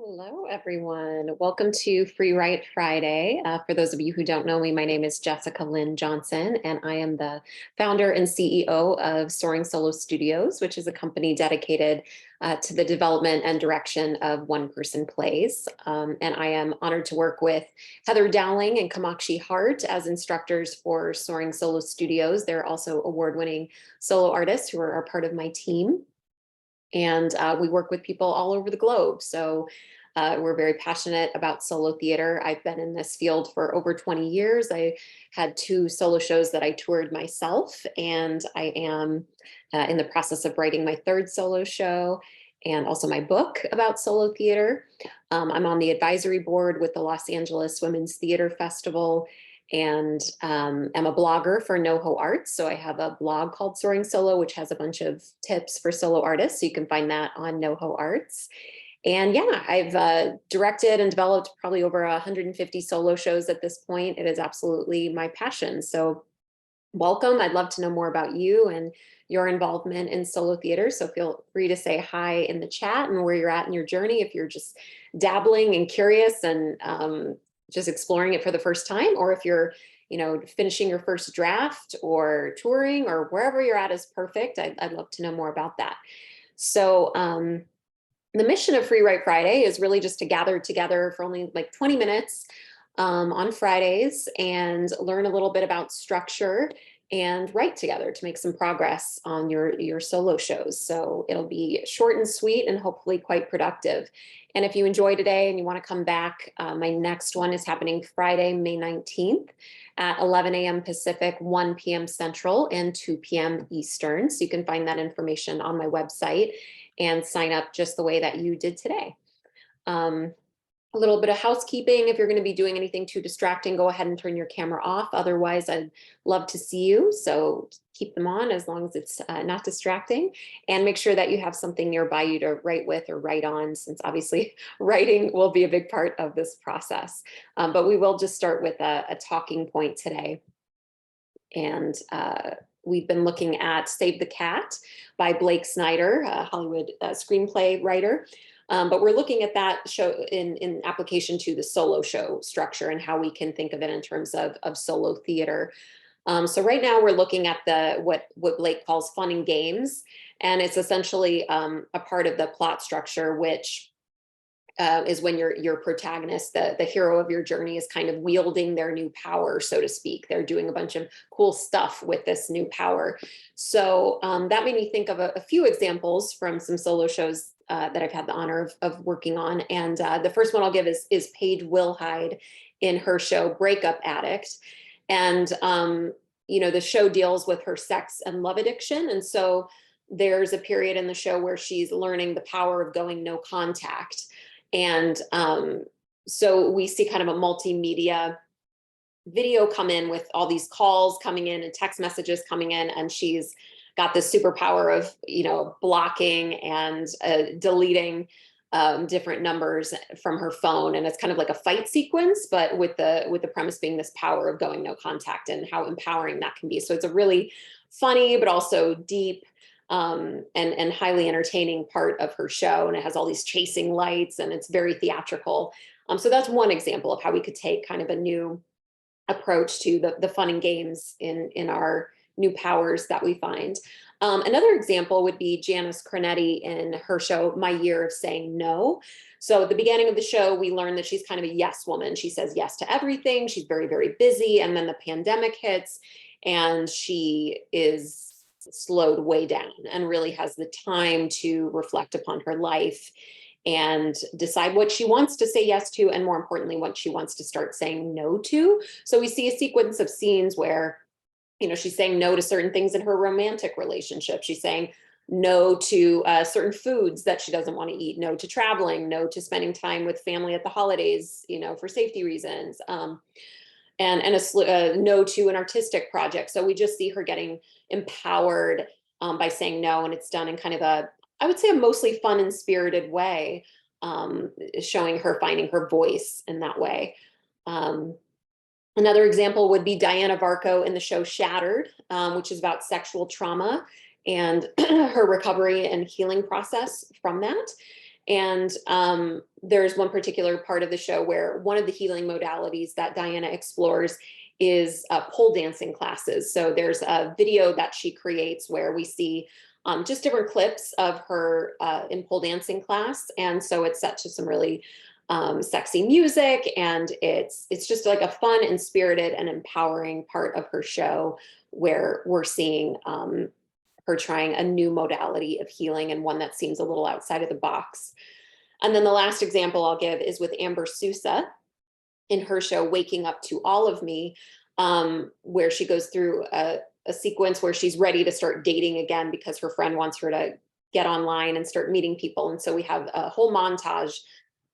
Hello, everyone. Welcome to FREEWrite Friday. For those of you who don't know me, my name is Jessica Lynn Johnson, and I am the founder and CEO of Soaring Solo Studios, which is a company dedicated to the development and direction of one-person plays. And I am honored to work with Heather Dowling and Kamakshi Hart as instructors for Soaring Solo Studios. They're also award-winning solo artists who are part of my team. And we work with people all over the globe. So we're very passionate about solo theater. I've been in this field for over 20 years. I had 2 solo shows that I toured myself, and I am in the process of writing my 3rd solo show and also my book about solo theater. I'm on the advisory board with the Los Angeles Women's Theater Festival, and am a blogger for NoHo Arts. So I have a blog called Soaring Solo, which has a bunch of tips for solo artists. So you can find that on NoHo Arts. And yeah, I've directed and developed probably over 150 solo shows at this point. It is absolutely my passion. So welcome. I'd love to know more about you and your involvement in solo theater. So feel free to say hi in the chat and where you're at in your journey if you're just dabbling and curious and just exploring it for the first time, or if you're, finishing your first draft or touring or wherever you're at is perfect. I'd love to know more about that. So the mission of FREEWrite Friday is really just to gather together for only like 20 minutes on Fridays and learn a little bit about structure and write together to make some progress on your solo shows. So it'll be short and sweet and hopefully quite productive. And if you enjoy today and you want to come back, my next one is happening Friday, May 19th at 11 a.m. Pacific, 1 p.m. Central, and 2 p.m. Eastern. So you can find that information on my website and sign up just the way that you did today. A little bit of housekeeping. If you're going to be doing anything too distracting, go ahead and turn your camera off. Otherwise, I'd love to see you. So keep them on as long as it's not distracting, and make sure that you have something nearby you to write with or write on, since obviously writing will be a big part of this process. But we will just start with a talking point today. And we've been looking at Save the Cat by Blake Snyder, a Hollywood screenplay writer. But we're looking at that show in application to the solo show structure and how we can think of it in terms of solo theater. So right now we're looking at what Blake calls fun and games. And it's essentially a part of the plot structure, which is when your protagonist, the hero of your journey, is kind of wielding their new power, so to speak. They're doing a bunch of cool stuff with this new power. So that made me think of a few examples from some solo shows that I've had the honor of working on. And the first one I'll give is Paige Wilhide in her show Breakup Addict. And, the show deals with her sex and love addiction. And so there's a period in the show where she's learning the power of going no contact. And so we see kind of a multimedia video come in with all these calls coming in and text messages coming in, and she's got this superpower of blocking and deleting different numbers from her phone, and it's kind of like a fight sequence, but with the premise being this power of going no contact and how empowering that can be. So it's a really funny but also deep and highly entertaining part of her show, and it has all these chasing lights and it's very theatrical. So that's one example of how we could take kind of a new approach to the fun and games in our new powers that we find. Another example would be Janice Cronetti in her show My Year of Saying No. So at the beginning of the show, we learn that she's kind of a yes woman. She says yes to everything. She's very, very busy. And then the pandemic hits and she is slowed way down and really has the time to reflect upon her life and decide what she wants to say yes to, and more importantly, what she wants to start saying no to. So we see a sequence of scenes where she's saying no to certain things in her romantic relationship. She's saying no to certain foods that she doesn't want to eat, no to traveling, no to spending time with family at the holidays, for safety reasons, and a no to an artistic project. So we just see her getting empowered by saying no, and it's done in kind of I would say a mostly fun and spirited way, showing her finding her voice in that way. Another example would be Diana Varco in the show Shattered, which is about sexual trauma and her recovery and healing process from that. And there's one particular part of the show where one of the healing modalities that Diana explores is pole dancing classes. So there's a video that she creates where we see just different clips of her in pole dancing class. And so it's set to some really sexy music, and it's just like a fun and spirited and empowering part of her show where we're seeing her trying a new modality of healing and one that seems a little outside of the box. And then the last example I'll give is with Amber Sousa in her show, Waking Up to All of Me, where she goes through a sequence where she's ready to start dating again because her friend wants her to get online and start meeting people. And so we have a whole montage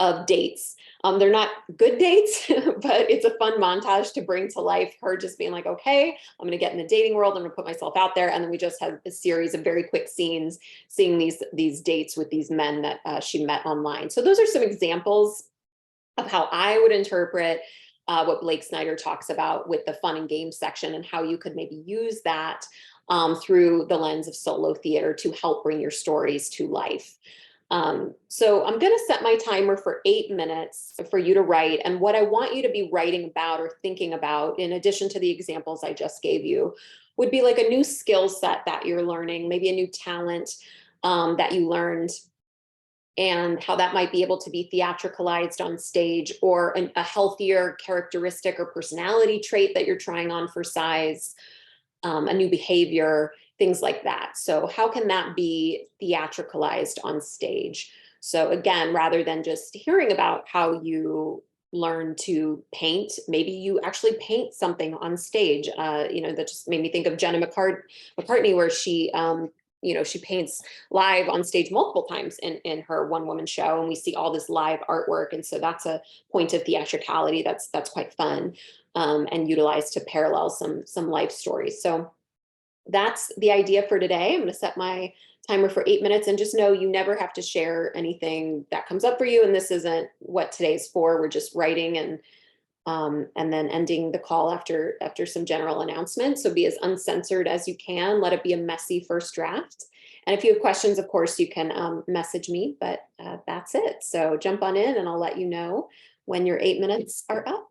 of dates. They're not good dates, but it's a fun montage to bring to life her just being like, okay, I'm going to get in the dating world. I'm going to put myself out there. And then we just have a series of very quick scenes seeing these dates with these men that she met online. So those are some examples of how I would interpret what Blake Snyder talks about with the fun and games section, and how you could maybe use that through the lens of solo theater to help bring your stories to life. So I'm going to set my timer for 8 minutes for you to write. And what I want you to be writing about or thinking about, in addition to the examples I just gave you, would be like a new skill set that you're learning, maybe a new talent that you learned, and how that might be able to be theatricalized on stage, or a healthier characteristic or personality trait that you're trying on for size, a new behavior, things like that. So how can that be theatricalized on stage? So again, rather than just hearing about how you learn to paint, maybe you actually paint something on stage. That just made me think of Jenna McCartney, where she paints live on stage multiple times in her one woman show, and we see all this live artwork. And so that's a point of theatricality that's quite fun, and utilized to parallel some life stories. So that's the idea for today. I'm going to set my timer for 8 minutes, and just know you never have to share anything that comes up for you. And this isn't what today's for. We're just writing and then ending the call after some general announcements. So be as uncensored as you can. Let it be a messy first draft. And if you have questions, of course, you can message me, but that's it. So jump on in and I'll let you know when your 8 minutes are up.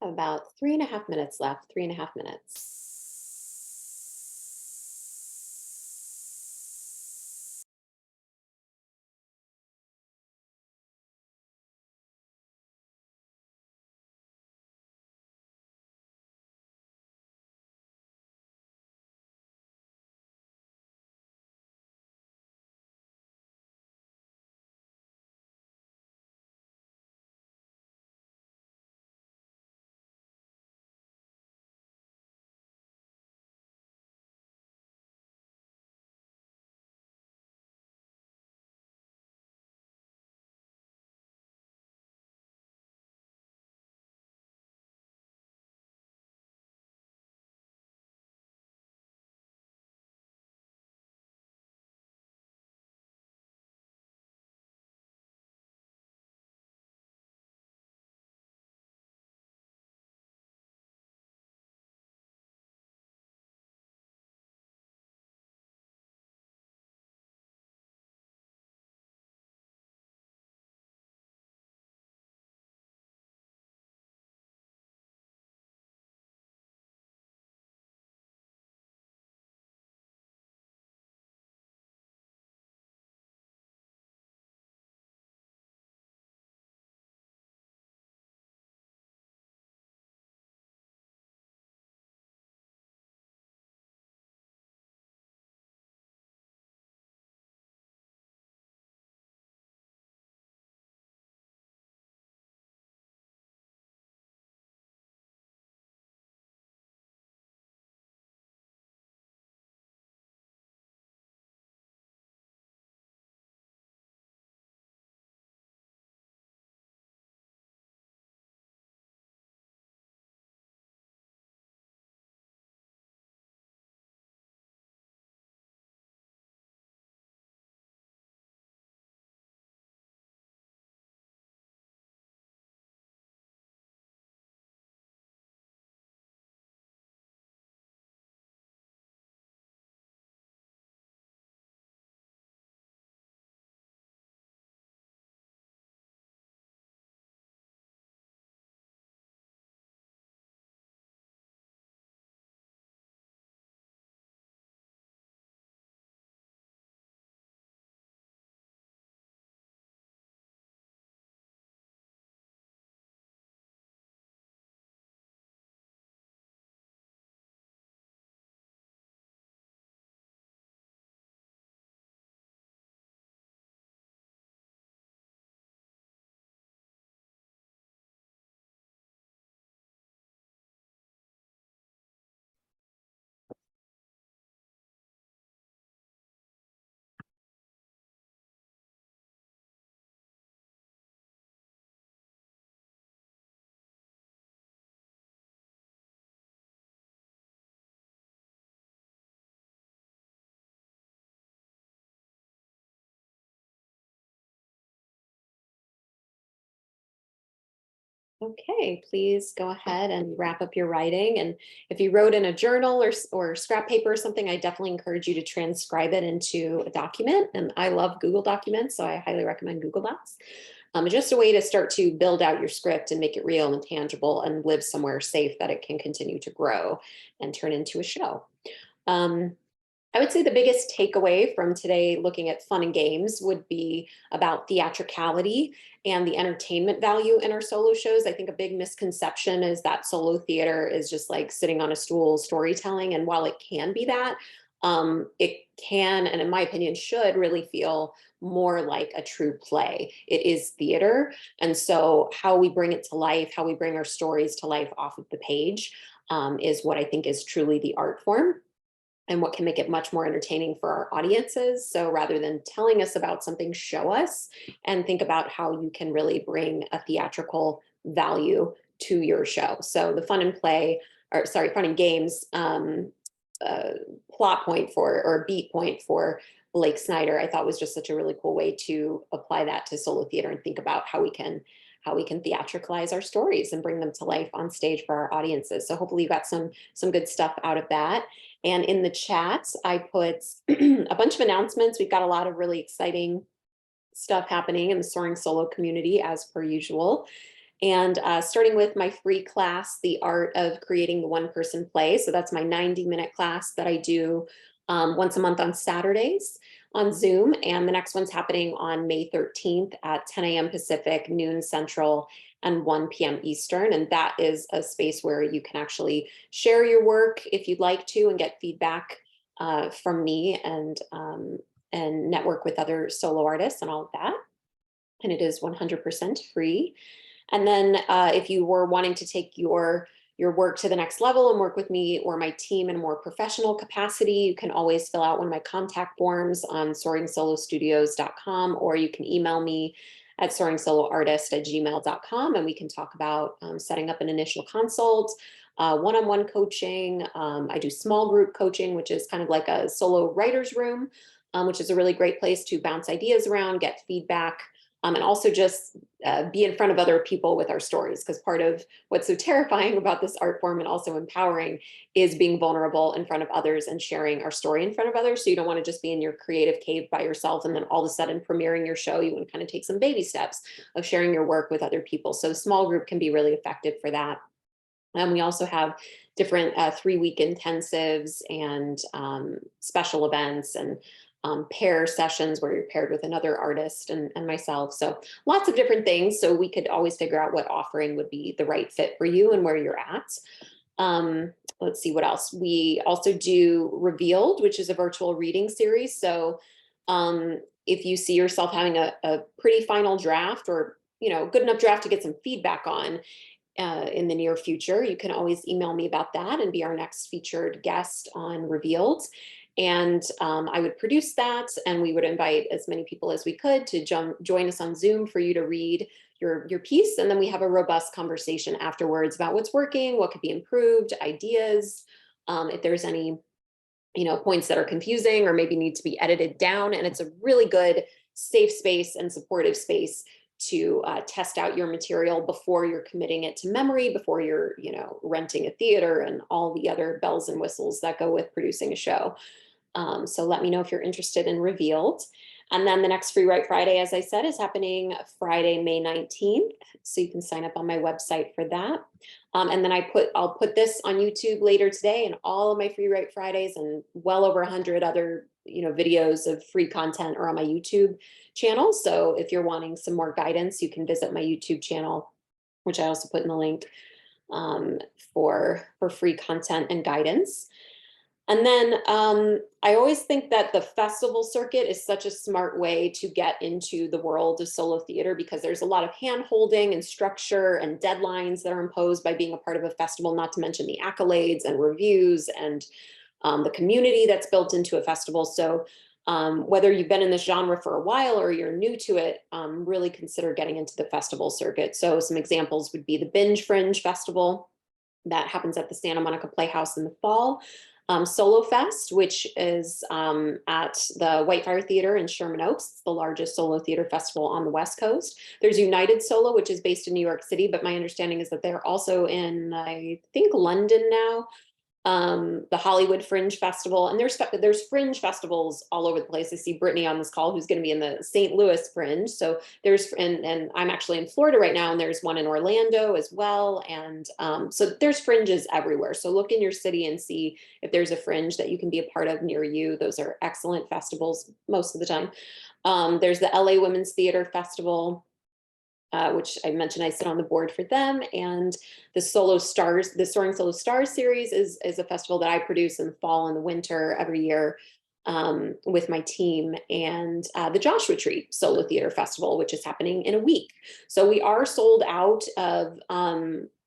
About 3.5 minutes left, 3.5 minutes. Okay, please go ahead and wrap up your writing. And if you wrote in a journal or scrap paper or something, I definitely encourage you to transcribe it into a document. And I love Google Documents, so I highly recommend Google Docs. Just a way to start to build out your script and make it real and tangible and live somewhere safe that it can continue to grow and turn into a show. I would say the biggest takeaway from today looking at fun and games would be about theatricality and the entertainment value in our solo shows. I think a big misconception is that solo theater is just like sitting on a stool storytelling. And while it can be that, it can, and in my opinion, should really feel more like a true play. It is theater. And so how we bring it to life, how we bring our stories to life off of the page is what I think is truly the art form and what can make it much more entertaining for our audiences. So rather than telling us about something, show us and think about how you can really bring a theatrical value to your show. So the fun and play, or sorry, fun and games plot point for, or beat point for Blake Snyder, I thought was just such a really cool way to apply that to solo theater and think about how we can theatricalize our stories and bring them to life on stage for our audiences. So hopefully you got some good stuff out of that. And in the chat, I put a bunch of announcements. We've got a lot of really exciting stuff happening in the Soaring Solo community as per usual. And starting with my free class, The Art of Creating the One-Person Play. So that's my 90-minute class that I do once a month on Saturdays on Zoom. And the next one's happening on May 13th at 10 a.m. Pacific, noon Central, and 1 p.m. Eastern. And that is a space where you can actually share your work if you'd like to and get feedback from me and network with other solo artists and all of that. And it is 100% free. And then if you were wanting to take your work to the next level and work with me or my team in a more professional capacity, you can always fill out one of my contact forms on soaringSoloStudios.com, or you can email me at soaringsoloartist@gmail.com, and we can talk about setting up an initial consult, one-on-one coaching. I do small group coaching, which is kind of like a solo writer's room, which is a really great place to bounce ideas around, get feedback, and also just be in front of other people with our stories, because part of what's so terrifying about this art form and also empowering is being vulnerable in front of others and sharing our story in front of others. So you don't want to just be in your creative cave by yourself and then all of a sudden premiering your show. You want to kind of take some baby steps of sharing your work with other people. So small group can be really effective for that. And we also have different 3-week intensives and special events and pair sessions where you're paired with another artist and myself. So lots of different things. So we could always figure out what offering would be the right fit for you and where you're at. Let's see what else. We also do Revealed, which is a virtual reading series. So if you see yourself having a pretty final draft, or good enough draft to get some feedback on in the near future, you can always email me about that and be our next featured guest on Revealed. And I would produce that, and we would invite as many people as we could to join us on Zoom for you to read your piece. And then we have a robust conversation afterwards about what's working, what could be improved, ideas, if there's any points that are confusing or maybe need to be edited down. And it's a really good safe space and supportive space to test out your material before you're committing it to memory, before you're renting a theater and all the other bells and whistles that go with producing a show. So let me know if you're interested in Revealed. And then the next FREEWrite Friday, as I said, is happening Friday, May 19th. So you can sign up on my website for that. And then I'll put this on YouTube later today, and all of my FREEWrite Fridays and well over 100 other videos of free content are on my YouTube channel. So if you're wanting some more guidance, you can visit my YouTube channel, which I also put in the link for free content and guidance. And then I always think that the festival circuit is such a smart way to get into the world of solo theater, because there's a lot of hand holding and structure and deadlines that are imposed by being a part of a festival, not to mention the accolades and reviews and the community that's built into a festival. So whether you've been in this genre for a while or you're new to it, really consider getting into the festival circuit. So some examples would be the Binge Fringe Festival that happens at the Santa Monica Playhouse in the fall. Solo Fest, which is at the Whitefire Theater in Sherman Oaks. It's the largest solo theater festival on the West Coast. There's United Solo, which is based in New York City, but my understanding is that they're also in, I think, London now. The Hollywood Fringe Festival, and there's fringe festivals all over the place. I see Brittany on this call, who's going to be in the St. Louis Fringe. So there's, and I'm actually in Florida right now, and there's one in Orlando as well. And so there's fringes everywhere. So look in your city and see if there's a fringe that you can be a part of near you. Those are excellent festivals most of the time. There's the LA Women's Theater Festival, which I mentioned I sit on the board for them. And the Solo Stars, the Soaring Solo Stars series is a festival that I produce in the fall and the winter every year with my team. And the Joshua Tree Solo Theater Festival, which is happening in a week. So we are sold out of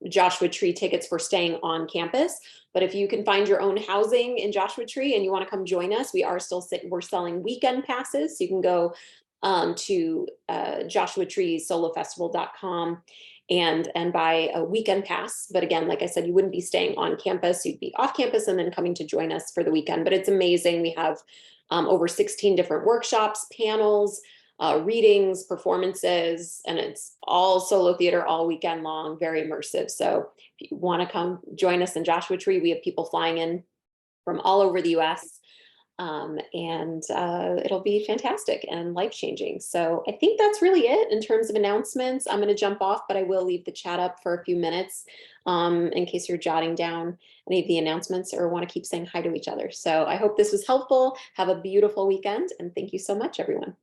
Joshua Tree tickets for staying on campus. But if you can find your own housing in Joshua Tree and you want to come join us, we're selling weekend passes. So you can go to joshuatreesolofestival.com and buy a weekend pass. But again, like I said, you wouldn't be staying on campus, you'd be off campus and then coming to join us for the weekend. But it's amazing. We have over 16 different workshops, panels, readings, performances, and it's all solo theater all weekend long, very immersive. So if you want to come join us in Joshua Tree, we have people flying in from all over the US. It'll be fantastic and life-changing. So I think that's really it in terms of announcements. I'm going to jump off, but I will leave the chat up for a few minutes in case you're jotting down any of the announcements or want to keep saying hi to each other. So I hope this was helpful. Have a beautiful weekend, and thank you so much, everyone.